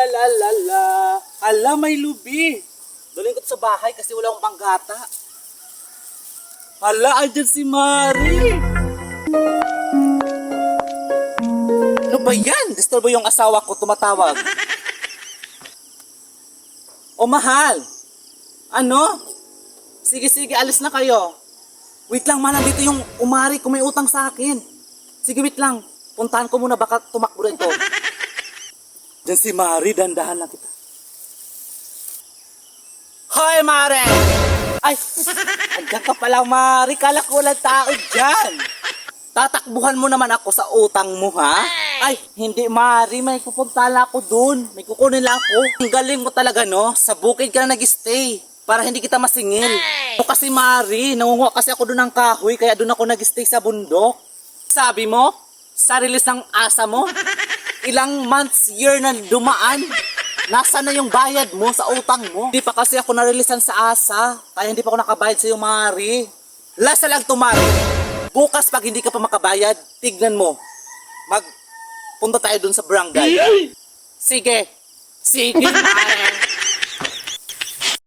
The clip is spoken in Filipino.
la. Hala, may lubi. Galing ko sa bahay kasi wala akong panggata. Hala, andyan si Mari. Ano ba yan? Disturbo yung asawa ko, tumatawag. O mahal. Ano? Sige, alis na kayo. Wait lang, man, dito yung umari kung may utang sa akin. Sige, wait lang. Puntahan ko muna, baka tumakbo rin to. Diyan si Mari, dandahan lang kita. Hoy, Mari! Ay, andyan ka pala, Mari. Kala ko walang tao dyan. Tatakbuhan mo naman ako sa utang mo, ha? Ay, hindi, Mari. May pupunta lang ako dun. May kukunin lang ako. Ang galing mo talaga, no? Sa bukid ka na nag-stay. Para hindi kita masingil. O kasi, Mari, nangunguha kasi ako dun ng kahoy. Kaya dun ako nag-stay sa bundok. Sabi mo, sa release ng asa mo, ilang months, year na dumaan. Nasa na yung bayad mo sa utang mo? Hindi pa kasi ako na-releasean sa asa. Kaya hindi pa ako nakabayad sa iyo, Mari. Last na lang to, Mari. Bukas pag hindi ka pa makabayad, tignan mo. Punta tayo dun sa barangay. Sige, Mari.